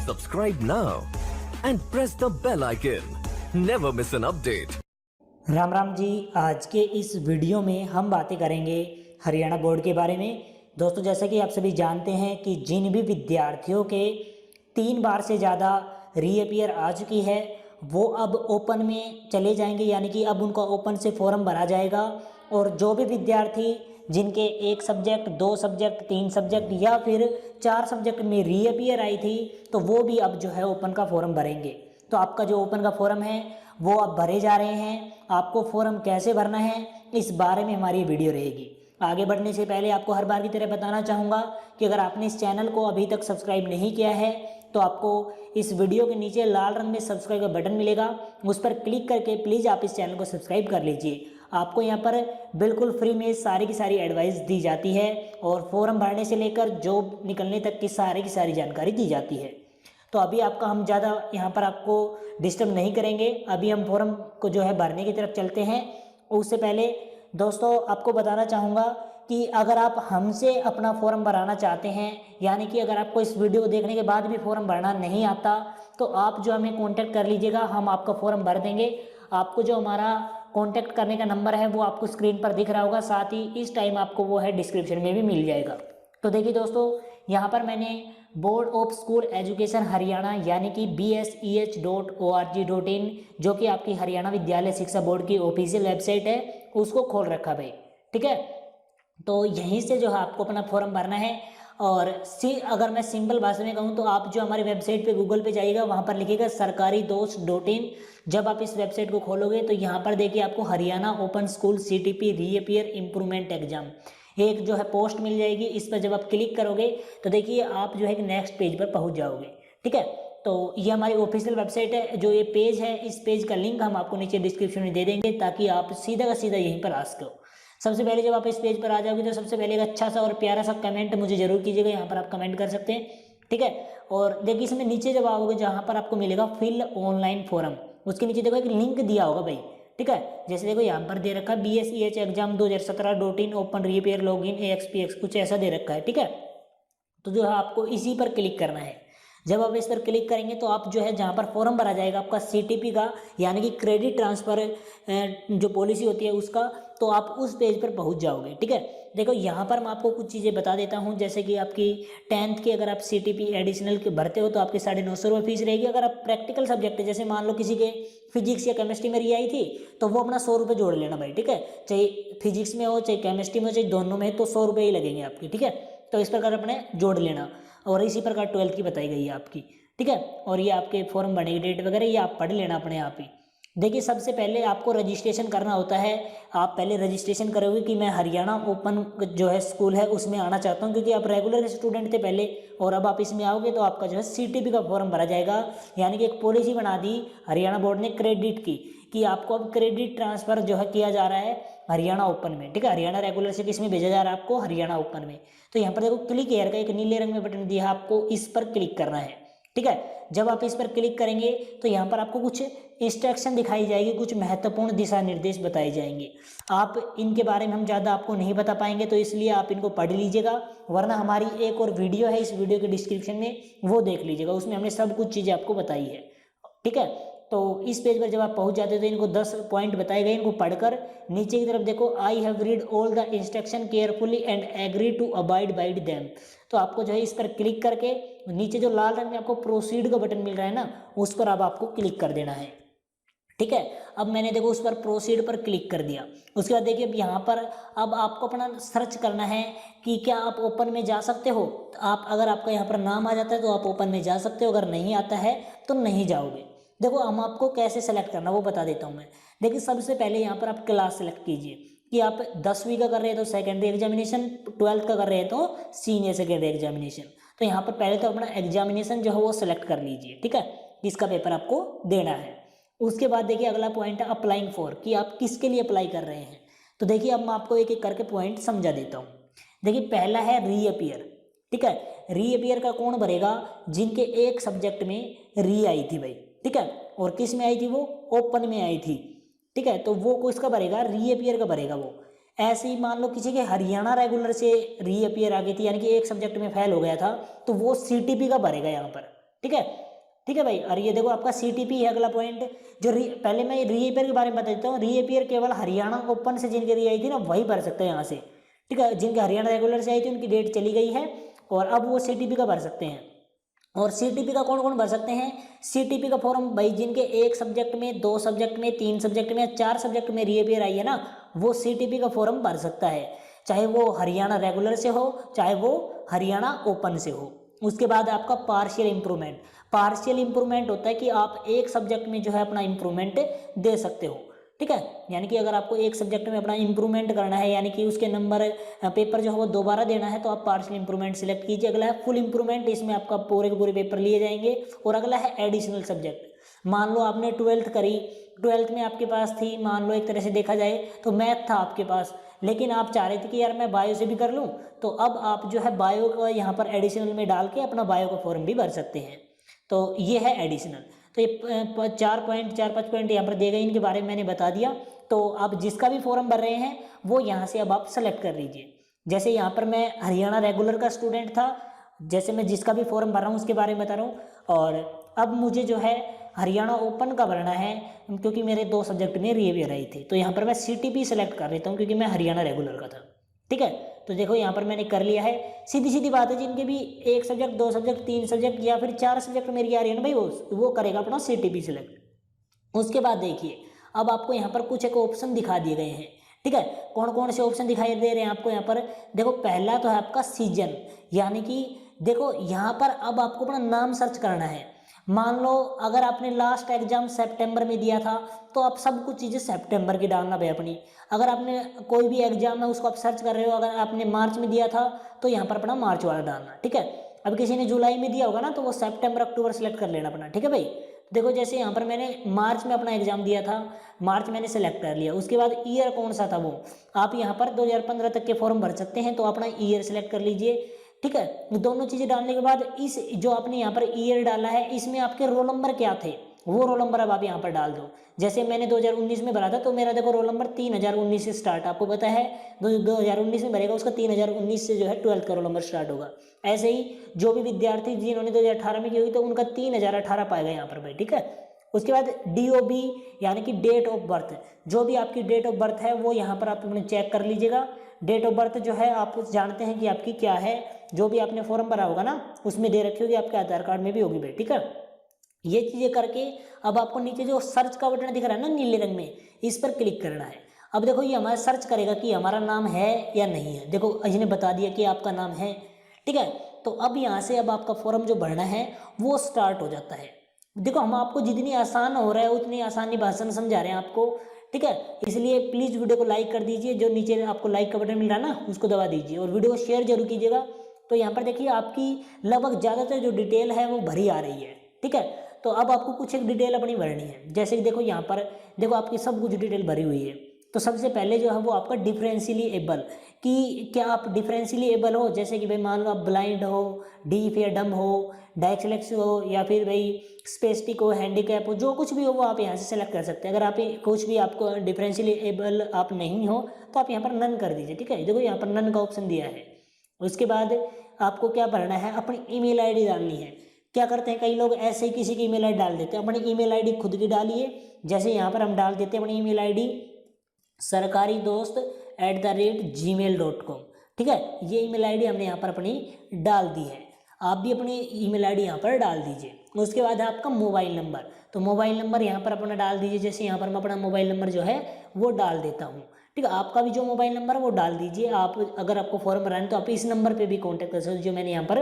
subscribe now and press the bell icon. Never miss an update. Ram Ram ji. आज के इस video में हम बातें करेंगे हरियाणा बोर्ड के बारे में। दोस्तों, जैसा कि आप सभी जानते हैं कि जिन भी विद्यार्थियों के 3 बार से ज़्यादा रीअपियर आ चुकी है वो अब ओपन में चले जाएंगे, यानी कि अब उनका ओपन से फॉर्म भरा जाएगा। और जो भी विद्यार्थी जिनके 1 सब्जेक्ट, 2 सब्जेक्ट, 3 सब्जेक्ट या फिर 4 सब्जेक्ट में रीअपियर आई थी तो वो भी अब जो है ओपन का फॉर्म भरेंगे। तो आपका जो ओपन का फॉर्म है वो अब भरे जा रहे हैं। आपको फॉर्म कैसे भरना है इस बारे में हमारी वीडियो रहेगी। आगे बढ़ने से पहले आपको हर बार की तरह बताना चाहूँगा कि अगर आपने इस चैनल को अभी तक सब्सक्राइब नहीं किया है तो आपको इस वीडियो के नीचे लाल रंग में सब्सक्राइब का बटन मिलेगा, उस पर क्लिक करके प्लीज़ आप इस चैनल को सब्सक्राइब कर लीजिए। आपको यहाँ पर बिल्कुल फ्री में सारी की सारी एडवाइस दी जाती है और फॉर्म भरने से लेकर जॉब निकलने तक की सारी जानकारी दी जाती है। तो अभी आपका हम ज़्यादा यहाँ पर आपको डिस्टर्ब नहीं करेंगे। अभी हम फॉर्म को जो है भरने की तरफ चलते हैं। उससे पहले दोस्तों आपको बताना चाहूँगा कि अगर आप हमसे अपना फॉर्म भराना चाहते हैं, यानी कि अगर आपको इस वीडियो को देखने के बाद भी फॉर्म भरना नहीं आता तो आप जो हमें कांटेक्ट कर लीजिएगा, हम आपका फॉर्म भर देंगे। आपको जो हमारा कांटेक्ट करने का नंबर है वो आपको स्क्रीन पर दिख रहा होगा, साथ ही इस टाइम आपको वो है डिस्क्रिप्शन में भी मिल जाएगा। तो देखिए दोस्तों, यहाँ पर मैंने board of school education Haryana यानी कि bseh.org.in जो कि आपकी हरियाणा विद्यालय शिक्षा बोर्ड की ऑफिशियल वेबसाइट है उसको खोल रखा भाई। ठीक है, तो यहीं से जो है आपको अपना फॉर्म भरना है। और अगर मैं सिंपल भाषा में कहूँ तो आप जो हमारी वेबसाइट पे गूगल पे जाइएगा, वहाँ पर लिखिएगा sarkari.in। जब आप इस वेबसाइट को खोलोगे तो यहाँ पर देखिए आपको Haryana open school CTP reappear improvement exam एक जो है पोस्ट मिल जाएगी। इस पर जब आप क्लिक करोगे तो देखिए आप जो है एक नेक्स्ट पेज पर पहुँच जाओगे। ठीक है, तो ये हमारी ऑफिशियल वेबसाइट है। जो ये पेज है इस पेज का लिंक हम आपको नीचे डिस्क्रिप्शन में दे देंगे ताकि आप सीधा का सीधा यहीं पर आ सको। सबसे पहले जब आप इस पेज पर आ जाओगे तो सबसे पहले एक अच्छा सा और प्यारा सा कमेंट मुझे जरूर कीजिएगा, यहाँ पर आप कमेंट कर सकते हैं। ठीक है, और देखिए इसमें नीचे जब आओगे जहाँ पर आपको मिलेगा फिल ऑनलाइन फॉर्म, उसके नीचे देखो एक लिंक दिया होगा भाई। ठीक है, जैसे देखो यहाँ पर दे रखा है BSEH exam 2017.in open reappear login AXPX कुछ ऐसा दे रखा है। ठीक है, तो जो है आपको इसी पर क्लिक करना है। जब आप इस पर क्लिक करेंगे तो आप जो है जहाँ पर फॉर्म भरा जाएगा आपका CTP का यानी कि क्रेडिट ट्रांसफ़र जो पॉलिसी होती है उसका, तो आप उस पेज पर पहुँच जाओगे। ठीक है, देखो यहाँ पर मैं आपको कुछ चीज़ें बता देता हूँ, जैसे कि आपकी 10th की अगर आप CTP एडिशनल के भरते हो तो आपकी 950 रुपये फीस रहेगी। अगर आप प्रैक्टिकल सब्जेक्ट है, जैसे मान लो किसी के फिजिक्स या केमिस्ट्री में री आई थी तो वो अपना 100 रुपये जोड़ लेना भाई। ठीक है, चाहे फिजिक्स में हो चाहे केमिस्ट्री में हो चाहे दोनों में, तो 100 रुपये ही लगेंगे आपके। ठीक है, तो इस प्रकार अपने जोड़ लेना। और इसी प्रकार 12th की बताई गई है आपकी। ठीक है, और ये आपके फॉर्म भरने की डेट वगैरह ये आप पढ़ लेना अपने आप ही। देखिए सबसे पहले आपको रजिस्ट्रेशन करना होता है। आप पहले रजिस्ट्रेशन करोगे कि मैं हरियाणा ओपन जो है स्कूल है उसमें आना चाहता हूँ, क्योंकि आप रेगुलर स्टूडेंट थे पहले और अब आप इसमें आओगे तो आपका जो है CTP का फॉर्म भरा जाएगा। यानी कि एक पॉलिसी बना दी हरियाणा बोर्ड ने क्रेडिट की कि आपको अब क्रेडिट ट्रांसफ़र जो है किया जा रहा है हरियाणा ओपन में। ठीक है, हरियाणा रेगुलर से किस में भेजा जा रहा है आपको, हरियाणा ओपन में। तो यहाँ पर देखो क्लिक हेयर का एक नीले रंग में बटन दिया है, आपको इस पर क्लिक करना है। ठीक है, जब आप इस पर क्लिक करेंगे तो यहाँ पर आपको कुछ इंस्ट्रक्शन दिखाई जाएगी, कुछ महत्वपूर्ण दिशा निर्देश बताए जाएंगे। आप इनके बारे में हम ज़्यादा आपको नहीं बता पाएंगे तो इसलिए आप इनको पढ़ लीजिएगा, वरना हमारी एक और वीडियो है इस वीडियो के डिस्क्रिप्शन में वो देख लीजिएगा, उसमें हमने सब कुछ चीज़ें आपको बताई है। ठीक है, तो इस पेज पर जब आप पहुंच जाते हो तो इनको 10 पॉइंट बताए गए, इनको पढ़कर नीचे की तरफ देखो I have read all the instruction carefully and agree to abide by them. तो आपको जो है इस पर क्लिक करके नीचे जो लाल रंग में आपको प्रोसीड का बटन मिल रहा है ना, उस पर अब आपको क्लिक कर देना है। ठीक है, अब मैंने देखो उस पर प्रोसीड पर क्लिक कर दिया। उसके बाद देखिए अब यहाँ पर अब आपको अपना सर्च करना है कि क्या आप ओपन में जा सकते हो। आप अगर आपका यहाँ पर नाम आ जाता है तो आप ओपन में जा सकते हो, अगर नहीं आता है तो नहीं जाओगे। देखो हम आपको कैसे सेलेक्ट करना वो बता देता हूँ मैं। देखिए सबसे पहले यहाँ पर आप क्लास सेलेक्ट कीजिए कि आप 10वीं का कर रहे हैं तो सेकेंडरी एग्जामिनेशन, 12th का कर रहे हैं तो सीनियर सेकेंडरी एग्जामिनेशन। तो यहाँ पर पहले तो अपना एग्जामिनेशन जो है वो सेलेक्ट कर लीजिए। ठीक है, किसका पेपर आपको देना है। उसके बाद देखिए अगला पॉइंट है अप्लाइंग फॉर, कि आप किसके लिए अप्लाई कर रहे हैं। तो देखिए अब मैं आपको एक एक करके पॉइंट समझा देता हूँ। देखिए पहला है रीअपियर। ठीक है, रीअपियर का कौन भरेगा, जिनके 1 सब्जेक्ट में री आई थी भाई। ठीक है, और किस में आई थी वो, ओपन में आई थी। ठीक है, तो वो किसका भरेगा, रीअपियर का भरेगा वो। ऐसे ही मान लो किसी के हरियाणा रेगुलर से रीअपियर आ गई थी, यानी कि 1 सब्जेक्ट में फेल हो गया था, तो वो CTP का भरेगा यहाँ पर। ठीक है, ठीक है भाई। और ये देखो आपका CTP है अगला पॉइंट। जो पहले मैं रीअपियर के बारे में बता देता हूँ। रीअपियर केवल हरियाणा ओपन से जिनके दी आई थी ना वही भर सकते हैं यहाँ से, ठीक है। जिनके हरियाणा रेगुलर से आई थी उनकी डेट चली गई है और अब वो CTP का भर सकते हैं। और CTP का कौन कौन भर सकते हैं? CTP का फॉर्म भाई जिनके एक सब्जेक्ट में, 2 सब्जेक्ट में, 3 सब्जेक्ट में या 4 सब्जेक्ट में रीअपियर आई है ना, वो CTP का फॉर्म भर सकता है, चाहे वो हरियाणा रेगुलर से हो चाहे वो हरियाणा ओपन से हो। उसके बाद आपका पार्शियल इंप्रूवमेंट। पार्शियल इंप्रूवमेंट होता है कि आप एक सब्जेक्ट में जो है अपना इंप्रूवमेंट दे सकते हो, ठीक है। यानी कि अगर आपको एक सब्जेक्ट में अपना इंप्रूवमेंट करना है, यानी कि उसके नंबर पेपर जो है वो दोबारा देना है, तो आप पार्शियल इंप्रूवमेंट सिलेक्ट कीजिए। अगला है फुल इंप्रूवमेंट, इसमें आपका पूरे के पूरे पेपर लिए जाएंगे। और अगला है एडिशनल सब्जेक्ट। मान लो आपने 12th करी, 12th में आपके पास थी, मान लो एक तरह से देखा जाए तो मैथ था आपके पास, लेकिन आप चाह रहे थे कि यार मैं बायो से भी कर लूँ, तो अब आप जो है बायो का यहाँ पर एडिशनल में डाल के अपना बायो का फॉर्म भी भर सकते हैं। तो ये है एडिशनल। तो ये 4-5 पॉइंट यहाँ पर दिए गए, इनके बारे में मैंने बता दिया। तो आप जिसका भी फॉर्म भर रहे हैं वो यहाँ से अब आप सेलेक्ट कर लीजिए। जैसे यहाँ पर मैं हरियाणा रेगुलर का स्टूडेंट था, जैसे मैं जिसका भी फॉर्म भर रहा हूँ उसके बारे में बता रहा हूँ। और अब मुझे जो है हरियाणा ओपन का भरना है, क्योंकि मेरे 2 सब्जेक्ट में रीअपियर आई थी, तो यहाँ पर मैं CTP सेलेक्ट कर लेता हूँ क्योंकि मैं हरियाणा रेगुलर का था, ठीक है। तो देखो यहाँ पर मैंने कर लिया है। सीधी सीधी बात है, जिनके भी 1 सब्जेक्ट, 2 सब्जेक्ट, 3 सब्जेक्ट या फिर 4 सब्जेक्ट मेरी आ रही है ना भाई, वो करेगा अपना CTP सिलेक्ट। उसके बाद देखिए अब आपको यहाँ पर कुछ एक ऑप्शन दिखा दिए गए हैं, ठीक है। कौन कौन से ऑप्शन दिखाई दे रहे हैं आपको यहाँ पर? देखो पहला तो है आपका सीजन, यानी कि देखो यहाँ पर अब आपको अपना नाम सर्च करना है। मान लो अगर आपने लास्ट एग्जाम सितंबर में दिया था तो आप सब कुछ चीज़ें सितंबर की डालना भाई अपनी। अगर आपने कोई भी एग्जाम है उसको आप सर्च कर रहे हो, अगर आपने मार्च में दिया था तो यहाँ पर अपना मार्च वाला डालना, ठीक है। अब किसी ने जुलाई में दिया होगा ना तो वो सितंबर अक्टूबर सेलेक्ट कर लेना अपना, ठीक है भाई। देखो जैसे यहाँ पर मैंने मार्च में अपना एग्जाम दिया था, मार्च मैंने सेलेक्ट कर लिया। उसके बाद ईयर कौन सा था वो आप यहाँ पर 2015 तक के फॉर्म भर सकते हैं, तो अपना ईयर सेलेक्ट कर लीजिए, ठीक है। दोनों चीज़ें डालने के बाद इस जो आपने यहाँ पर ईयर डाला है इसमें आपके रोल नंबर क्या थे वो रोल नंबर अब आप यहाँ पर डाल दो। जैसे मैंने 2019 में भरा था तो मेरा देखो रोल नंबर 3019 से स्टार्ट, आपको पता है 2019 में भरेगा उसका 3019 से जो है 12th का रोल नंबर स्टार्ट होगा। ऐसे ही जो भी विद्यार्थी जिन्होंने 2018 में की होगी तो उनका 3018 पाएगा यहाँ पर भाई, ठीक है। उसके बाद DOB यानी कि डेट ऑफ बर्थ, जो भी आपकी डेट ऑफ बर्थ है वो यहाँ पर आप अपने चेक कर लीजिएगा। डेट ऑफ बर्थ जो है आप जानते हैं कि आपकी क्या है, जो भी आपने फॉर्म भरा होगा ना उसमें दे रखी होगी, आपके आधार कार्ड में भी होगी भाई, ठीक है। ये चीज़ें करके अब आपको नीचे जो सर्च का बटन दिख रहा है ना नीले रंग में, इस पर क्लिक करना है। अब देखो ये हमारा सर्च करेगा कि हमारा नाम है या नहीं है। देखो इसने बता दिया कि आपका नाम है, ठीक है। तो अब यहाँ से अब आपका फॉर्म जो भरना है वो स्टार्ट हो जाता है। देखो हम आपको जितनी आसान हो रहा है उतनी आसानी भाषा में समझा रहे हैं आपको, ठीक है। इसलिए प्लीज़ वीडियो को लाइक कर दीजिए, जो नीचे आपको लाइक का बटन मिल रहा है ना उसको दबा दीजिए और वीडियो को शेयर जरूर कीजिएगा। तो यहाँ पर देखिए आपकी लगभग ज़्यादातर जो डिटेल है वो भरी आ रही है, ठीक है। तो अब आपको कुछ एक डिटेल अपनी भरनी है। जैसे कि देखो यहाँ पर देखो आपकी सब कुछ डिटेल भरी हुई है। तो सबसे पहले जो है वो आपका डिफरेंशियली एबल, कि क्या आप डिफरेंशियली एबल हो, जैसे कि भाई मान लो आप ब्लाइंड हो, डीफ या डम हो, डायस्लेक्स हो, या फिर भाई स्पेस्टिक हो, हैंडीकैप हो, जो कुछ भी हो वो आप यहाँ से सेलेक्ट कर सकते हैं। अगर आप कुछ भी आपको डिफरेंशियली एबल आप नहीं हो तो आप यहाँ पर नन कर दीजिए, ठीक है। देखो यहाँ पर नन का ऑप्शन दिया है। उसके बाद आपको क्या भरना है, अपनी ईमेल आईडी डालनी है। क्या करते हैं कई लोग ऐसे ही किसी की ईमेल आईडी डाल देते हैं, अपनी ईमेल आईडी खुद की डालिए। जैसे यहाँ पर हम डाल देते हैं अपनी ईमेल आईडी sarkaridost@gmail.com, ठीक है। ये ईमेल आईडी हमने यहाँ पर अपनी डाल दी है। आप भी अपनी ईमेल आईडी यहाँ पर डाल दीजिए। उसके बाद है आपका मोबाइल नंबर, तो मोबाइल नंबर यहाँ पर अपना डाल दीजिए। जैसे यहाँ पर मैं अपना मोबाइल नंबर जो है वो डाल देता हूँ, ठीक है। आपका भी जो मोबाइल नंबर है वो डाल दीजिए। आप अगर आपको फॉर्म भराना है तो आप इस नंबर पे भी कांटेक्ट कर सकते हो जो मैंने यहाँ पर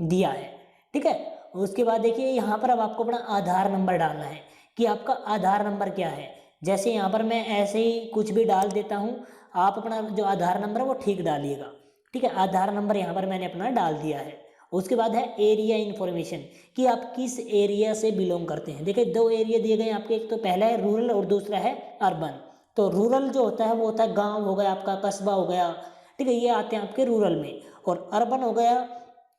दिया है, ठीक है। उसके बाद देखिए यहाँ पर अब आपको अपना आधार नंबर डालना है कि आपका आधार नंबर क्या है। जैसे यहाँ पर मैं ऐसे ही कुछ भी डाल देता हूँ, आप अपना जो आधार नंबर है वो ठीक डालिएगा, ठीक है। आधार नंबर यहाँ पर मैंने अपना डाल दिया है। उसके बाद है एरिया इन्फॉर्मेशन, कि आप किस एरिया से बिलोंग करते हैं। देखिए 2 एरिया दिए गए हैं आपके, एक तो पहला है रूरल और दूसरा है अर्बन। तो रूरल जो होता है वो होता है गांव हो गया, आपका कस्बा हो गया, ठीक है, ये आते हैं आपके रूरल में। और अर्बन हो गया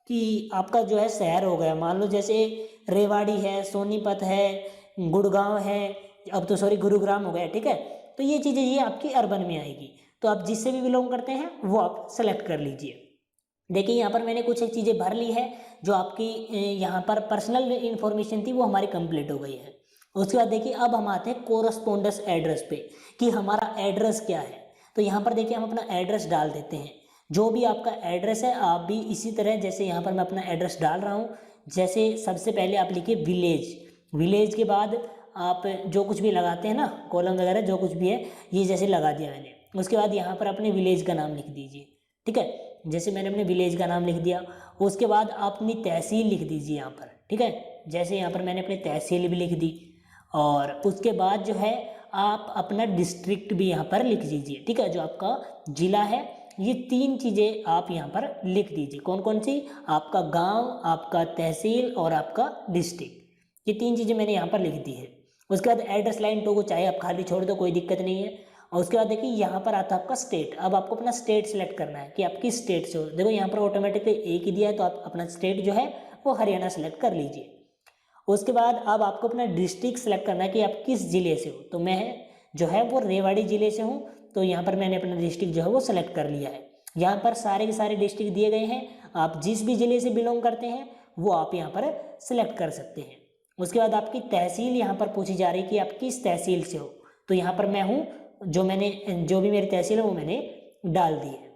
कि आपका जो है शहर हो गया, मान लो जैसे रेवाड़ी है, सोनीपत है, गुड़गांव है, अब तो सॉरी गुरुग्राम हो गया, ठीक है। तो ये चीज़ें ये आपकी अर्बन में आएगी। तो आप जिससे भी बिलोंग करते हैं वो आप सेलेक्ट कर लीजिए। देखिए यहाँ पर मैंने कुछ एक चीज़ें भर ली है, जो आपकी यहाँ पर पर्सनल इन्फॉर्मेशन थी वो हमारी कंप्लीट हो गई है। उसके बाद देखिए अब हम आते हैं कोरस्पोंडेंस एड्रेस पे कि हमारा एड्रेस क्या है। तो यहाँ पर देखिए हम अपना एड्रेस डाल देते हैं। जो भी आपका एड्रेस है आप भी इसी तरह, जैसे यहाँ पर मैं अपना एड्रेस डाल रहा हूँ, जैसे सबसे पहले आप लिखिए विलेज। विलेज के बाद आप जो कुछ भी लगाते हैं ना, कॉलम वगैरह जो कुछ भी है, ये जैसे लगा दिया मैंने। उसके बाद यहाँ पर अपने विलेज का नाम लिख दीजिए, ठीक है। जैसे मैंने अपने विलेज का नाम लिख दिया, उसके बाद आप अपनी तहसील लिख दीजिए यहाँ पर, ठीक है। जैसे यहाँ पर मैंने अपनी तहसील भी लिख दी, और उसके बाद जो है आप अपना डिस्ट्रिक्ट भी यहाँ पर लिख दीजिए, ठीक है। जो आपका ज़िला है, ये 3 चीज़ें आप यहाँ पर लिख दीजिए। कौन कौन सी? आपका गांव, आपका तहसील और आपका डिस्ट्रिक्ट। ये 3 चीज़ें मैंने यहाँ पर लिख दी है। उसके बाद एड्रेस लाइन टू को चाहे आप खाली छोड़ दो, कोई दिक्कत नहीं है। और उसके बाद देखिए यहाँ पर आता है आपका स्टेट। अब आपको अपना स्टेट सेलेक्ट करना है कि आप किस स्टेट से हो। देखो यहाँ पर ऑटोमेटिकली एक ही दिया है, तो आप अपना स्टेट जो है वो हरियाणा सेलेक्ट कर लीजिए। उसके बाद अब आपको अपना डिस्ट्रिक्ट सेलेक्ट करना है कि आप किस ज़िले से हो। तो मैं जो है वो रेवाड़ी ज़िले से हूँ, तो यहाँ पर मैंने अपना डिस्ट्रिक्ट जो है वो सेलेक्ट कर लिया है। यहाँ पर सारे के सारे डिस्ट्रिक्ट दिए गए हैं, आप जिस भी ज़िले से बिलोंग करते हैं वो आप यहाँ पर सेलेक्ट कर सकते हैं। उसके बाद आपकी तहसील यहाँ पर पूछी जा रही है कि आप किस तहसील से हो। तो यहाँ पर मैं हूँ, जो भी मेरी तहसील है वो मैंने डाल दी है।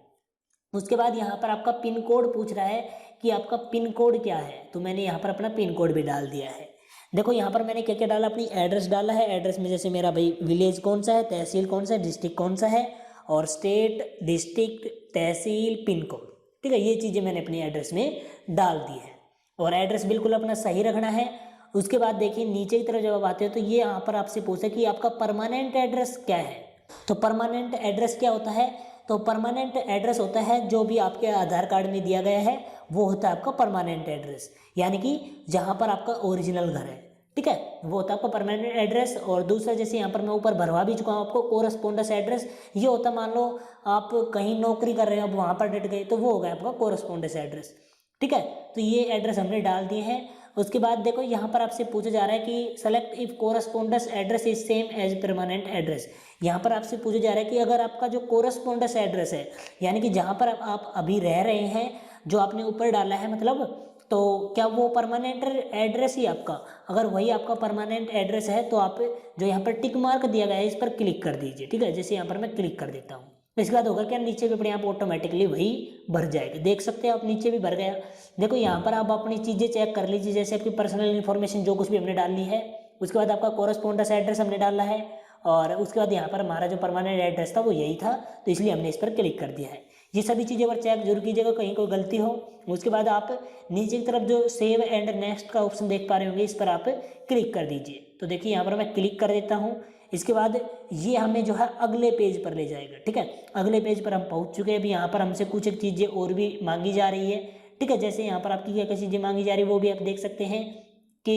उसके बाद यहाँ पर आपका पिन कोड पूछ रहा है कि आपका पिन कोड क्या है, तो मैंने यहाँ पर अपना पिन कोड भी डाल दिया है। देखो यहाँ पर मैंने क्या क्या डाला, अपनी एड्रेस डाला है। एड्रेस में जैसे मेरा भाई विलेज कौन सा है, तहसील कौन सा है, डिस्ट्रिक्ट कौन सा है, और स्टेट, डिस्ट्रिक्ट, तहसील, पिन कोड, ठीक है। ये चीज़ें मैंने अपनी एड्रेस में डाल दी है, और एड्रेस बिल्कुल अपना सही रखना है। उसके बाद देखिए नीचे की तरफ जब आप आते हो तो ये यहाँ पर आपसे पूछे कि आपका परमानेंट एड्रेस क्या है। तो परमानेंट एड्रेस क्या होता है? तो परमानेंट एड्रेस होता है जो भी आपके आधार कार्ड में दिया गया है, वो होता है आपका परमानेंट एड्रेस, यानी कि जहाँ पर आपका ओरिजिनल घर है, ठीक है, वो होता है आपका परमानेंट एड्रेस। और दूसरा, जैसे यहाँ पर मैं ऊपर भरवा भी चुका हूँ आपको, कोरस्पोंडेंस एड्रेस, ये होता है मान लो आप कहीं नौकरी कर रहे हो, अब वहाँ पर डट गए, तो वो हो गया आपका कोरस्पोंडेंस एड्रेस, ठीक है। तो ये एड्रेस हमने डाल दिए हैं। उसके बाद देखो यहाँ पर आपसे पूछा जा रहा है कि select if correspondence address is same as permanent address. यहाँ पर आपसे पूछा जा रहा है कि अगर आपका जो कोरस्पोंडेंस एड्रेस है, यानी कि जहाँ पर आप अभी रह रहे हैं, जो आपने ऊपर डाला है मतलब, तो क्या वो परमानेंट एड्रेस ही आपका? अगर वही आपका परमानेंट एड्रेस है तो आप जो यहाँ पर टिक मार्क दिया गया है इस पर क्लिक कर दीजिए, ठीक है। जैसे यहाँ पर मैं क्लिक कर देता हूँ, इसके बाद होगा क्या, नीचे भी अपने आप ऑटोमेटिकली वही भर जाएगा। देख सकते हैं आप, नीचे भी भर गया। देखो यहाँ पर आप अपनी चीज़ें चेक कर लीजिए, जैसे आपकी पर्सनल इन्फॉर्मेशन जो कुछ भी हमने डालनी है। उसके बाद आपका कोरस्पोंडेंस एड्रेस हमने डाला है, और उसके बाद यहाँ पर हमारा जो परमानेंट एड्रेस था वो यही था, तो इसलिए हमने इस पर क्लिक कर दिया है। ये सभी चीज़ें पर चेक जरूर कीजिएगा, कहीं कोई गलती हो। उसके बाद आप नीचे की तरफ जो सेव एंड नेक्स्ट का ऑप्शन देख पा रहे होंगे, इस पर आप क्लिक कर दीजिए। तो देखिए यहाँ पर मैं क्लिक कर देता हूँ। इसके बाद ये हमें जो है अगले पेज पर ले जाएगा, ठीक है। अगले पेज पर हम पहुँच चुके हैं। अभी यहाँ पर हमसे कुछ एक चीज़ें और भी मांगी जा रही है, ठीक है। जैसे यहाँ पर आपकी क्या क्या चीज़ें मांगी जा रही है वो भी आप देख सकते हैं कि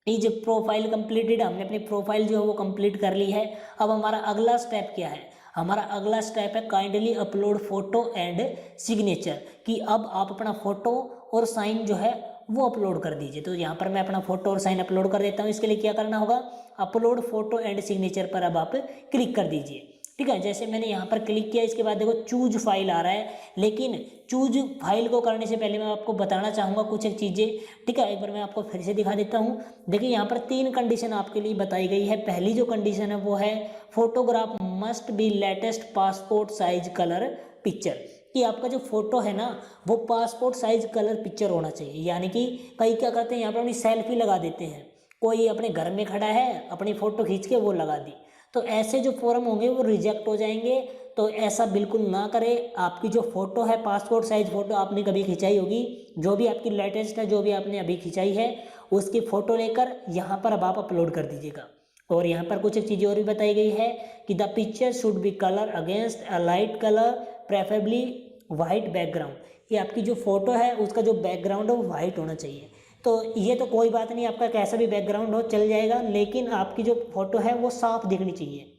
इज प्रोफाइल कंप्लीटेड, हमने अपनी प्रोफाइल जो है वो कंप्लीट कर ली है। अब हमारा अगला स्टेप क्या है? हमारा अगला स्टेप है kindly upload photo and signature, कि अब आप अपना फोटो और साइन जो है वो अपलोड कर दीजिए। तो यहाँ पर मैं अपना फोटो और साइन अपलोड कर देता हूँ। इसके लिए क्या करना होगा, अपलोड फोटो एंड सिग्नेचर पर अब आप क्लिक कर दीजिए, ठीक है। जैसे मैंने यहाँ पर क्लिक किया, इसके बाद देखो चूज फाइल आ रहा है, लेकिन चूज फाइल को करने से पहले मैं आपको बताना चाहूँगा कुछ एक चीज़ें, ठीक है। एक बार मैं आपको फिर से दिखा देता हूँ। देखिए यहाँ पर 3 कंडीशन आपके लिए बताई गई है। पहली जो कंडीशन है वो है photograph must be latest passport size colour picture, कि आपका जो फोटो है ना वो पासपोर्ट साइज कलर पिक्चर होना चाहिए। यानी कि कई क्या करते हैं, यहाँ पर अपनी सेल्फी लगा देते हैं, कोई अपने घर में खड़ा है अपनी फ़ोटो खींच के वो लगा दी, तो ऐसे जो फॉर्म होंगे वो रिजेक्ट हो जाएंगे। तो ऐसा बिल्कुल ना करें। आपकी जो फ़ोटो है, पासपोर्ट साइज फ़ोटो आपने कभी खिंचाई होगी, जो भी आपकी लेटेस्ट है, जो भी आपने अभी खिंचाई है, उसकी फ़ोटो लेकर यहाँ पर अब आप अपलोड कर दीजिएगा। और यहाँ पर कुछ एक चीज़ें और भी बताई गई है कि the picture should be colour against a light colour preferably white background, ये आपकी जो फ़ोटो है उसका जो बैकग्राउंड है वो वाइट होना चाहिए। तो ये तो कोई बात नहीं, आपका कैसा भी बैकग्राउंड हो चल जाएगा, लेकिन आपकी जो फ़ोटो है वो साफ दिखनी चाहिए।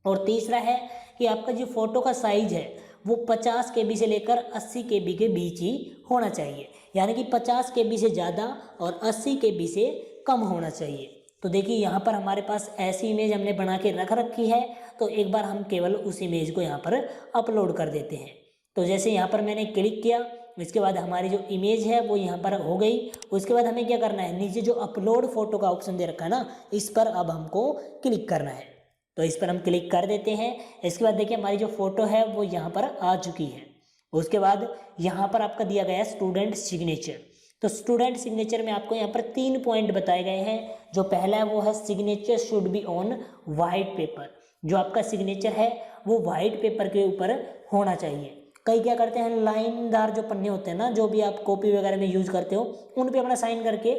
और तीसरा है कि आपका जो फ़ोटो का साइज़ है वो 50 KB से लेकर 80 KB के बीच ही होना चाहिए, यानी कि 50 KB से ज़्यादा और 80 KB से कम होना चाहिए। तो देखिए यहाँ पर हमारे पास ऐसी इमेज हमने बना के रख रखी है, तो एक बार हम केवल उस इमेज को यहाँ पर अपलोड कर देते हैं। तो जैसे यहाँ पर मैंने क्लिक किया, इसके बाद हमारी जो इमेज है वो यहाँ पर हो गई। उसके बाद हमें क्या करना है, नीचे जो अपलोड फोटो का ऑप्शन दे रखा है ना, इस पर अब हमको क्लिक करना है। तो इस पर हम क्लिक कर देते हैं। इसके बाद देखिए हमारी जो फोटो है वो यहाँ पर आ चुकी है। उसके बाद यहाँ पर आपका दिया गया है स्टूडेंट सिग्नेचर। तो स्टूडेंट सिग्नेचर में आपको यहाँ पर 3 पॉइंट बताए गए हैं। जो पहला है वो है signature should be on white paper. जो आपका सिग्नेचर है वो वाइट पेपर के ऊपर होना चाहिए। कई क्या करते हैं, लाइनदार जो पन्ने होते हैं ना, जो भी आप कॉपी वगैरह में यूज़ करते हो, उन पे अपना साइन करके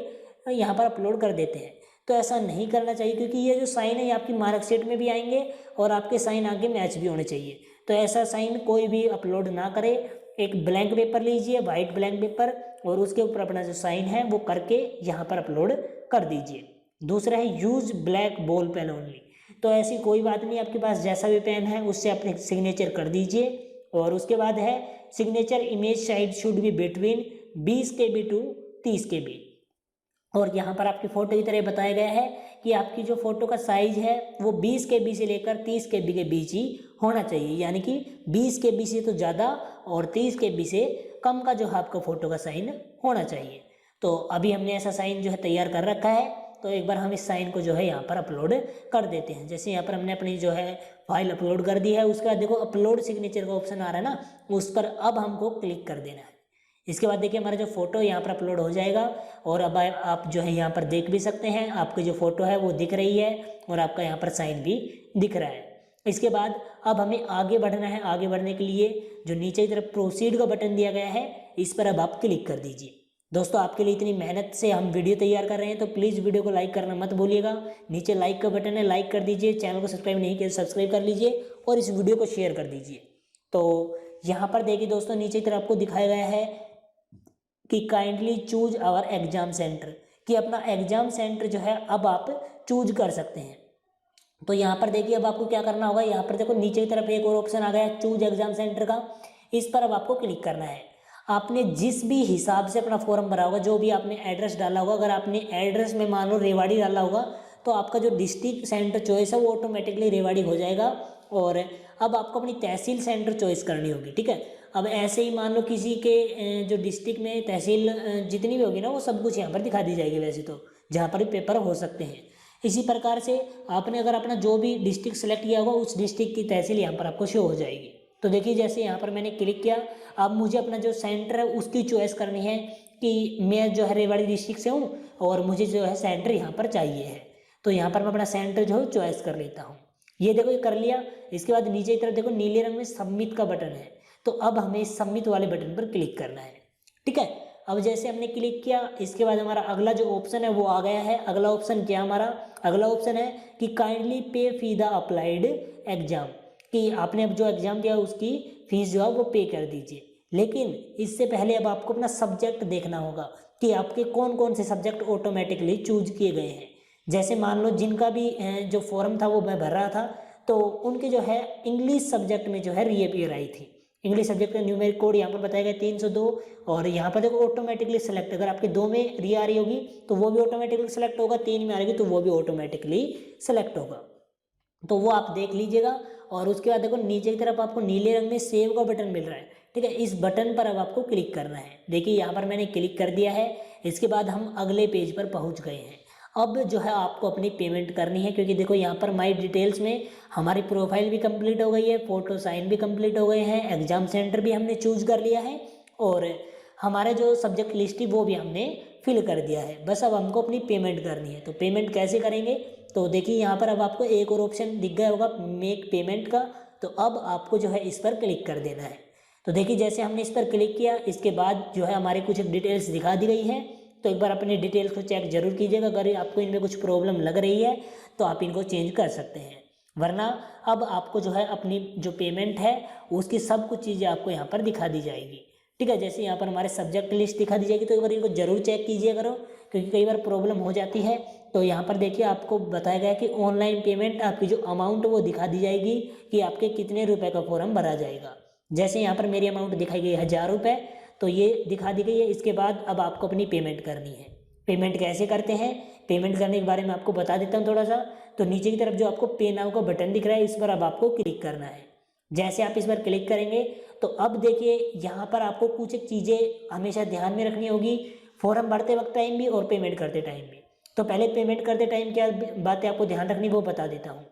यहाँ पर अपलोड कर देते हैं। तो ऐसा नहीं करना चाहिए, क्योंकि ये जो साइन है ये आपकी मार्कशीट में भी आएंगे और आपके साइन आगे मैच भी होने चाहिए। तो ऐसा साइन कोई भी अपलोड ना करे। एक ब्लैंक पेपर लीजिए, वाइट ब्लैंक पेपर, और उसके ऊपर अपना जो साइन है वो करके यहाँ पर अपलोड कर दीजिए। दूसरा है use black ball pen only. तो ऐसी कोई बात नहीं, आपके पास जैसा भी पेन है उससे अपने सिग्नेचर कर दीजिए। और उसके बाद है signature image size should be between 20 KB to 30 KB। और यहाँ पर आपकी फ़ोटो की तरह बताया गया है कि आपकी जो फ़ोटो का साइज़ है वो 20 KB से लेकर 30 KB के बीच ही होना चाहिए। यानी कि 20 KB से तो ज़्यादा और 30 KB से कम का जो है आपका फ़ोटो का साइन होना चाहिए। तो अभी हमने ऐसा साइन जो है तैयार कर रखा है। तो एक बार हम इस साइन को जो है यहाँ पर अपलोड कर देते हैं। जैसे यहाँ पर हमने अपनी जो है फाइल अपलोड कर दी है, उसके बाद देखो अपलोड सिग्नेचर का ऑप्शन आ रहा है ना, उस पर अब हमको क्लिक कर देना है। इसके बाद देखिए हमारा जो फोटो यहाँ पर अपलोड हो जाएगा। और अब आप जो है यहाँ पर देख भी सकते हैं, आपकी जो फोटो है वो दिख रही है और आपका यहाँ पर साइन भी दिख रहा है। इसके बाद अब हमें आगे बढ़ना है। आगे बढ़ने के लिए जो नीचे की तरफ प्रोसीड का बटन दिया गया है, इस पर अब आप क्लिक कर दीजिए। दोस्तों आपके लिए इतनी मेहनत से हम वीडियो तैयार कर रहे हैं, तो प्लीज़ वीडियो को लाइक करना मत भूलिएगा। नीचे लाइक का बटन है, लाइक कर दीजिए। चैनल को सब्सक्राइब नहीं किया सब्सक्राइब कर लीजिए और इस वीडियो को शेयर कर दीजिए। तो यहाँ पर देखिए दोस्तों, नीचे की तरफ आपको दिखाया गया है कि kindly choose our exam centre, कि अपना एग्जाम सेंटर जो है अब आप चूज कर सकते हैं। तो यहाँ पर देखिए अब आपको क्या करना होगा, यहाँ पर देखो नीचे की तरफ एक और ऑप्शन आ गया है चूज एग्जाम सेंटर का। इस पर अब आपको क्लिक करना है। आपने जिस भी हिसाब से अपना फॉर्म भरा होगा, जो भी आपने एड्रेस डाला होगा, अगर आपने एड्रेस में मान लो रेवाड़ी डाला होगा तो आपका जो डिस्ट्रिक्ट सेंटर चॉइस है वो ऑटोमेटिकली रेवाड़ी हो जाएगा। और अब आपको अपनी तहसील सेंटर चॉइस करनी होगी, ठीक है। अब ऐसे ही मान लो किसी के जो डिस्ट्रिक्ट में तहसील जितनी भी होगी ना, वो सब कुछ यहाँ पर दिखा दी जाएगी वैसे तो, जहाँ पर भी पेपर हो सकते हैं। इसी प्रकार से आपने अगर अपना जो भी डिस्ट्रिक्ट सेलेक्ट किया होगा उस डिस्ट्रिक्ट की तहसील यहाँ पर आपको शो हो जाएगी। तो देखिए जैसे यहाँ पर मैंने क्लिक किया, अब मुझे अपना जो सेंटर है उसकी चॉइस करनी है कि मैं जो है रेवाड़ी डिस्ट्रिक्ट से हूँ और मुझे जो है सेंटर यहाँ पर चाहिए है। तो यहाँ पर मैं अपना सेंटर जो है चॉइस कर लेता हूँ। ये देखो ये कर लिया। इसके बाद नीचे की तरफ देखो नीले रंग में सबमिट का बटन है। तो अब हमें इस सबमिट वाले बटन पर क्लिक करना है, ठीक है। अब जैसे हमने क्लिक किया, इसके बाद हमारा अगला जो ऑप्शन है वो आ गया है। अगला ऑप्शन क्या हमारा, अगला ऑप्शन है कि काइंडली पे फी द अप्लाइड एग्जाम, कि आपने अब जो एग्जाम दिया उसकी फीस जो है वो पे कर दीजिए। लेकिन इससे पहले अब आपको अपना सब्जेक्ट देखना होगा कि आपके कौन कौन से सब्जेक्ट ऑटोमेटिकली चूज किए गए हैं। जैसे मान लो जिनका भी जो फॉर्म था वो मैं भर रहा था, तो उनके जो है इंग्लिश सब्जेक्ट में जो है रीअपीयर आई थी। इंग्लिश सब्जेक्ट का न्यूमेरिक कोड यहाँ पर बताया गया 302। और यहाँ पर देखो ऑटोमेटिकली सेलेक्ट, अगर आपके 2 में री आ रही होगी तो वो भी ऑटोमेटिकली सेलेक्ट होगा, 3 में आ रही तो वो भी ऑटोमेटिकली सेलेक्ट होगा। तो वो आप देख लीजिएगा। और उसके बाद देखो नीचे की तरफ आपको नीले रंग में सेव का बटन मिल रहा है, ठीक है। इस बटन पर अब आपको क्लिक करना है। देखिए यहाँ पर मैंने क्लिक कर दिया है। इसके बाद हम अगले पेज पर पहुँच गए हैं। अब जो है आपको अपनी पेमेंट करनी है, क्योंकि देखो यहाँ पर माई डिटेल्स में हमारी प्रोफाइल भी कंप्लीट हो गई है, फोटो साइन भी कंप्लीट हो गए हैं, एग्जाम सेंटर भी हमने चूज कर लिया है और हमारे जो सब्जेक्ट लिस्ट थी वो भी हमने फिल कर दिया है। बस अब हमको अपनी पेमेंट करनी है। तो पेमेंट कैसे करेंगे, तो देखिए यहाँ पर अब आपको एक और ऑप्शन दिख गया होगा मेक पेमेंट का। तो अब आपको जो है इस पर क्लिक कर देना है। तो देखिए जैसे हमने इस पर क्लिक किया, इसके बाद जो है हमारी कुछ डिटेल्स दिखा दी गई है। तो एक बार अपनी डिटेल्स को चेक जरूर कीजिएगा। अगर आपको इनमें कुछ प्रॉब्लम लग रही है तो आप इनको चेंज कर सकते हैं, वरना अब आपको जो है अपनी जो पेमेंट है उसकी सब कुछ चीज़ें आपको यहाँ पर दिखा दी जाएगी, ठीक है। जैसे यहाँ पर हमारे सब्जेक्ट लिस्ट दिखा दी जाएगी, तो एक बार इनको जरूर चेक कीजिए करो, क्योंकि कई बार प्रॉब्लम हो जाती है। तो यहाँ पर देखिए आपको बताया गया कि ऑनलाइन पेमेंट आपकी जो अमाउंट वो दिखा दी जाएगी कि आपके कितने रुपए का फॉर्म भरा जाएगा। जैसे यहाँ पर मेरी अमाउंट दिखाई गई 1000 रुपये, तो ये दिखा दी गई है। इसके बाद अब आपको अपनी पेमेंट करनी है। पेमेंट कैसे करते हैं, पेमेंट करने के बारे में आपको बता देता हूँ थोड़ा सा। तो नीचे की तरफ जो आपको पे नाउ का बटन दिख रहा है, इस पर अब आपको क्लिक करना है। जैसे आप इस पर क्लिक करेंगे तो अब देखिए यहाँ पर आपको कुछ चीज़ें हमेशा ध्यान में रखनी होगी, फॉर्म भरते वक्त टाइम भी और पेमेंट करते टाइम भी। तो पहले पेमेंट करते टाइम क्या बातें आपको ध्यान रखनी वो बता देता हूँ।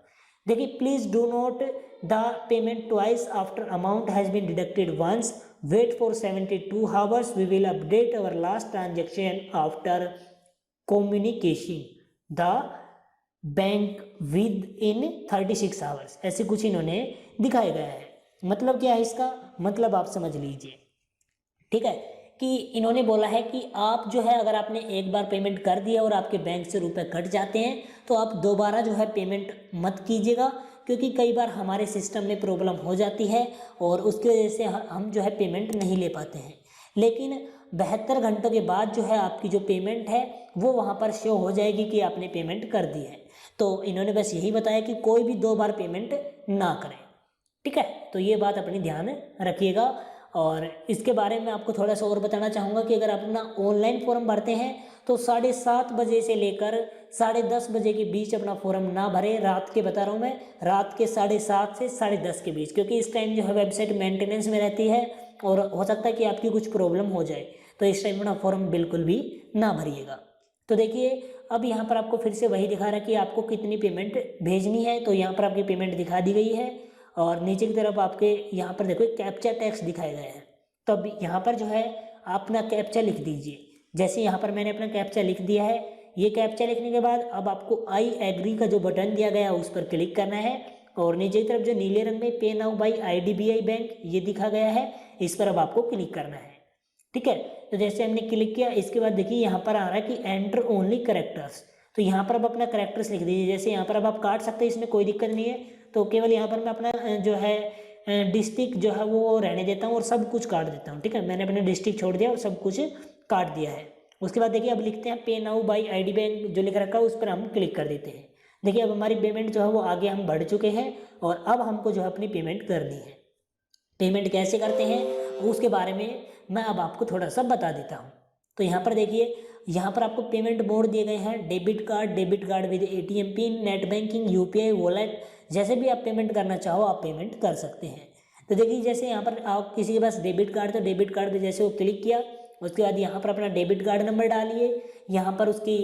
देखिए, please do not the payment twice after amount has been deducted once, wait for 72 hours, we will update our last transaction after communication the bank within 36 hours. ऐसे कुछ इन्होंने दिखाया गया है। मतलब क्या है इसका मतलब आप समझ लीजिए, ठीक है, कि इन्होंने बोला है कि आप जो है अगर आपने एक बार पेमेंट कर दिया और आपके बैंक से रुपए कट जाते हैं तो आप दोबारा जो है पेमेंट मत कीजिएगा, क्योंकि कई बार हमारे सिस्टम में प्रॉब्लम हो जाती है और उसकी वजह से हम जो है पेमेंट नहीं ले पाते हैं। लेकिन 72 घंटों के बाद जो है आपकी जो पेमेंट है वो वहाँ पर शो हो जाएगी कि आपने पेमेंट कर दी है। तो इन्होंने बस यही बताया कि कोई भी 2 बार पेमेंट ना करें, ठीक है। तो ये बात अपनी ध्यान रखिएगा। और इसके बारे में आपको थोड़ा सा और बताना चाहूँगा कि अगर आप अपना ऑनलाइन फॉर्म भरते हैं तो 7:30 बजे से लेकर 10:30 बजे के बीच अपना फॉर्म ना भरें। रात के बता रहा हूँ मैं, रात के 7:30 से 10:30 के बीच, क्योंकि इस टाइम जो है वेबसाइट मेंटेनेंस में रहती है और हो सकता है कि आपकी कुछ प्रॉब्लम हो जाए। तो इस टाइम अपना फॉर्म बिल्कुल भी ना भरिएगा। तो देखिए, अब यहाँ पर आपको फिर से वही दिखा रहा है कि आपको कितनी पेमेंट भेजनी है। तो यहाँ पर आपकी पेमेंट दिखा दी गई है और नीचे की तरफ आपके यहाँ पर देखो कैप्चा टैक्स दिखाए गए हैं। तो अब यहाँ पर जो है आप अपना कैप्चा लिख दीजिए। जैसे यहाँ पर मैंने अपना कैप्चा लिख दिया है, ये कैप्चा लिखने के बाद अब आपको आई एग्री का जो बटन दिया गया है उस पर क्लिक करना है और नीचे की तरफ जो नीले रंग में पे नाउ बाई IDBI बैंक ये दिखा गया है, इस पर अब आपको क्लिक करना है, ठीक है। तो जैसे हमने क्लिक किया, इसके बाद देखिए यहाँ पर आ रहा है कि एंटर ओनली करेक्टर्स। तो यहाँ पर अब अपना करेक्टर्स लिख दीजिए। जैसे यहाँ पर अब आप काट सकते हैं, इसमें कोई दिक्कत नहीं है। तो केवल यहाँ पर मैं अपना जो है डिस्ट्रिक्ट जो है वो रहने देता हूँ और सब कुछ काट देता हूँ, ठीक है। मैंने अपने डिस्ट्रिक्ट छोड़ दिया और सब कुछ काट दिया है। उसके बाद देखिए अब लिखते हैं पे नाउ बाई ID बैंक जो लिख रखा है उस पर हम क्लिक कर देते हैं। देखिए अब हमारी पेमेंट जो है वो आगे हम बढ़ चुके हैं और अब हमको जो है अपनी पेमेंट करनी है। पेमेंट कैसे करते हैं उसके बारे में मैं अब आपको थोड़ा सा बता देता हूँ। तो यहाँ पर देखिए, यहाँ पर आपको पेमेंट मोड दिए गए हैं, debit card with ATM pin, net banking, UPI wallet, जैसे भी आप पेमेंट करना चाहो आप पेमेंट कर सकते हैं। तो देखिए जैसे यहाँ पर आप किसी के पास डेबिट कार्ड, तो डेबिट कार्ड पे जैसे वो क्लिक किया उसके बाद यहाँ पर अपना डेबिट कार्ड नंबर डालिए, यहाँ पर उसकी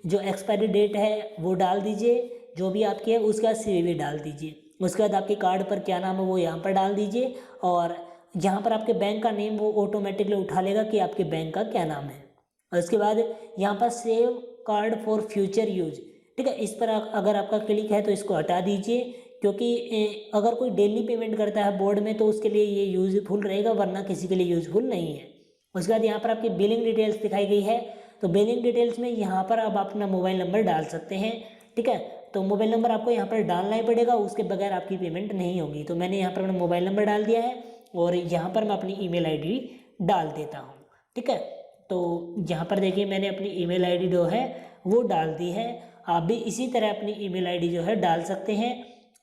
जो एक्सपायरी डेट है वो डाल दीजिए जो भी आपकी है, उसके बाद CVV डाल दीजिए। उसके बाद आपके कार्ड पर क्या नाम है वो यहाँ पर डाल दीजिए और यहाँ पर आपके बैंक का नेम वो ऑटोमेटिकली उठा लेगा कि आपके बैंक का क्या नाम है। और उसके बाद यहाँ पर save card for future use, ठीक है, इस पर अगर आपका क्लिक है तो इसको हटा दीजिए, क्योंकि अगर कोई डेली पेमेंट करता है बोर्ड में तो उसके लिए ये यूजफुल रहेगा, वरना किसी के लिए यूजफुल नहीं है। उसके बाद यहाँ पर आपकी बिलिंग डिटेल्स दिखाई गई है। तो बिलिंग डिटेल्स में यहाँ पर आप अपना मोबाइल नंबर डाल सकते हैं, ठीक है। तो मोबाइल नंबर आपको यहाँ पर डालना ही पड़ेगा, उसके बगैर आपकी पेमेंट नहीं होगी। तो मैंने यहाँ पर अपना मोबाइल नंबर डाल दिया है और यहाँ पर मैं अपनी email ID डाल देता हूँ, ठीक है। तो यहाँ पर देखिए मैंने अपनी email ID जो है वो डाल दी है। आप भी इसी तरह अपनी email ID जो है डाल सकते हैं।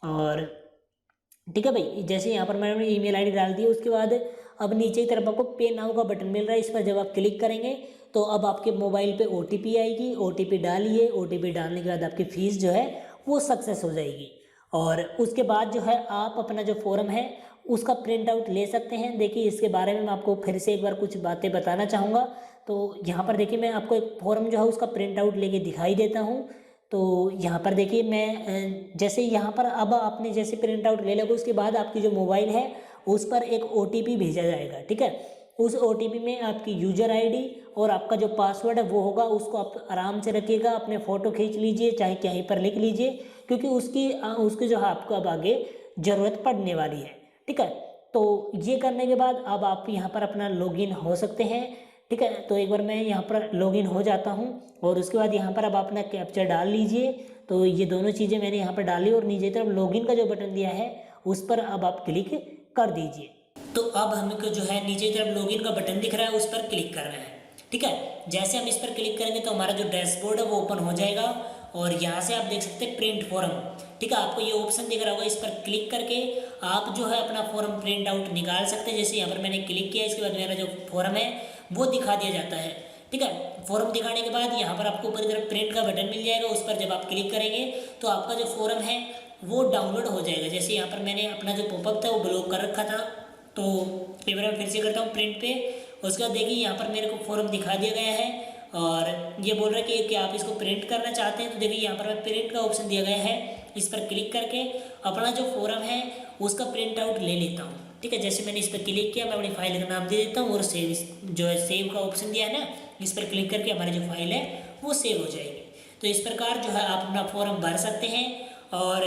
और ठीक है भाई, जैसे यहाँ पर मैंने अपनी email ID डाल दी है उसके बाद अब नीचे की तरफ आपको पे नाउ का बटन मिल रहा है, इस पर जब आप क्लिक करेंगे तो अब आपके मोबाइल पे OTP आएगी। OTP डालिए, OTP डालने के बाद आपकी फ़ीस जो है वो सक्सेस हो जाएगी। और उसके बाद जो है आप अपना जो फॉर्म है उसका प्रिंट आउट ले सकते हैं। देखिए इसके बारे में मैं आपको फिर से एक बार कुछ बातें बताना चाहूँगा। तो यहाँ पर देखिए मैं आपको एक फॉर्म जो है उसका प्रिंट आउट लेके दिखाई देता हूँ। तो यहाँ पर देखिए मैं जैसे यहाँ पर अब आपने जैसे प्रिंट आउट ले लोगे उसके बाद आपकी जो मोबाइल है उस पर एक OTP भेजा जाएगा, ठीक है। उस OTP में आपकी यूजर ID और आपका जो पासवर्ड है वो होगा, उसको आप आराम से रखिएगा, अपने फ़ोटो खींच लीजिए, चाहे कहीं पर लिख लीजिए, क्योंकि उसकी जो है आपको अब आगे ज़रूरत पड़ने वाली है, ठीक है। तो ये करने के बाद अब आप यहाँ पर अपना लॉगिन हो सकते हैं, ठीक है। तो एक बार मैं यहाँ पर लॉगिन हो जाता हूँ और उसके बाद यहाँ पर अब अपना कैप्चा डाल लीजिए। तो ये दोनों चीज़ें मैंने यहाँ पर डाली और नीचे तरफ लॉगिन का जो बटन दिया है उस पर अब आप क्लिक कर दीजिए। तो अब हमको जो है नीचे तरफ लॉगिन का बटन दिख रहा है उस पर क्लिक करना है, ठीक है। जैसे हम इस पर क्लिक करेंगे तो हमारा जो डैशबोर्ड है वो ओपन हो जाएगा और यहाँ से आप देख सकते हैं प्रिंट फॉर्म, ठीक है। आपको ये ऑप्शन दिख रहा होगा, इस पर क्लिक करके आप जो है अपना फॉर्म प्रिंट आउट निकाल सकते हैं। जैसे यहाँ पर मैंने क्लिक किया, इसके बाद मेरा जो फॉर्म है वो दिखा दिया जाता है, ठीक है। फॉर्म दिखाने के बाद यहाँ पर आपको ऊपर की तरफ प्रिंट का बटन मिल जाएगा, उस पर जब आप क्लिक करेंगे तो आपका जो फॉर्म है वो डाउनलोड हो जाएगा। जैसे यहाँ पर मैंने अपना जो पॉपअप था वो ब्लॉक कर रखा था, तो एक बार मैं फिर से करता हूँ प्रिंट पे। उसके बाद देखिए यहाँ पर मेरे को फॉर्म दिखा दिया गया है और ये बोल रहा है कि आप इसको प्रिंट करना चाहते हैं, तो देखिए यहाँ पर मैं प्रिंट का ऑप्शन दिया गया है, इस पर क्लिक करके अपना जो फॉर्म है उसका प्रिंट आउट ले लेता हूँ। ठीक है, जैसे मैंने इस पर क्लिक किया, मैं अपनी फाइल का नाम दे देता हूँ और सेव जो है सेव का ऑप्शन दिया है ना, इस पर क्लिक करके हमारी जो फाइल है वो सेव हो जाएगी। तो इस प्रकार जो है आप अपना फॉर्म भर सकते हैं। और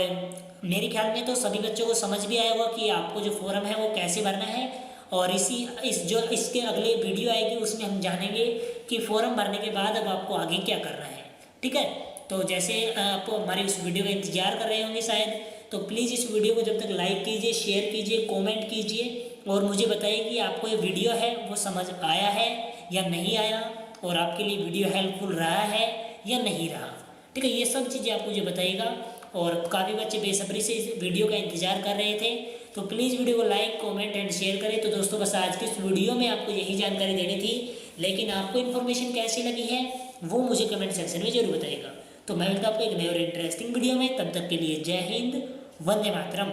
मेरे ख्याल में तो सभी बच्चों को समझ भी आया होगा कि आपको जो फॉर्म है वो कैसे भरना है। और इसके अगले वीडियो आएगी उसमें हम जानेंगे कि फॉर्म भरने के बाद अब आपको आगे क्या करना है। ठीक है, तो जैसे आप हमारी उस वीडियो का इंतजार कर रहे होंगे शायद, तो प्लीज़ इस वीडियो को जब तक लाइक कीजिए, शेयर कीजिए, कमेंट कीजिए और मुझे बताइए कि आपको ये वीडियो है वो समझ आया है या नहीं आया, और आपके लिए वीडियो हेल्पफुल रहा है या नहीं रहा। ठीक है, ये सब चीज़ें आप मुझे बताइएगा। और काफ़ी बच्चे बेसब्री से इस वीडियो का इंतजार कर रहे थे, तो प्लीज़ वीडियो को लाइक, कमेंट एंड शेयर करें। तो दोस्तों बस आज की इस वीडियो में आपको यही जानकारी देनी थी, लेकिन आपको इन्फॉर्मेशन कैसी लगी है वो मुझे कमेंट सेक्शन में जरूर बताइएगा। तो मैं मिलता हूँ आपको एक नए और इंटरेस्टिंग वीडियो में, तब तक के लिए जय हिंद, वंदे मातरम।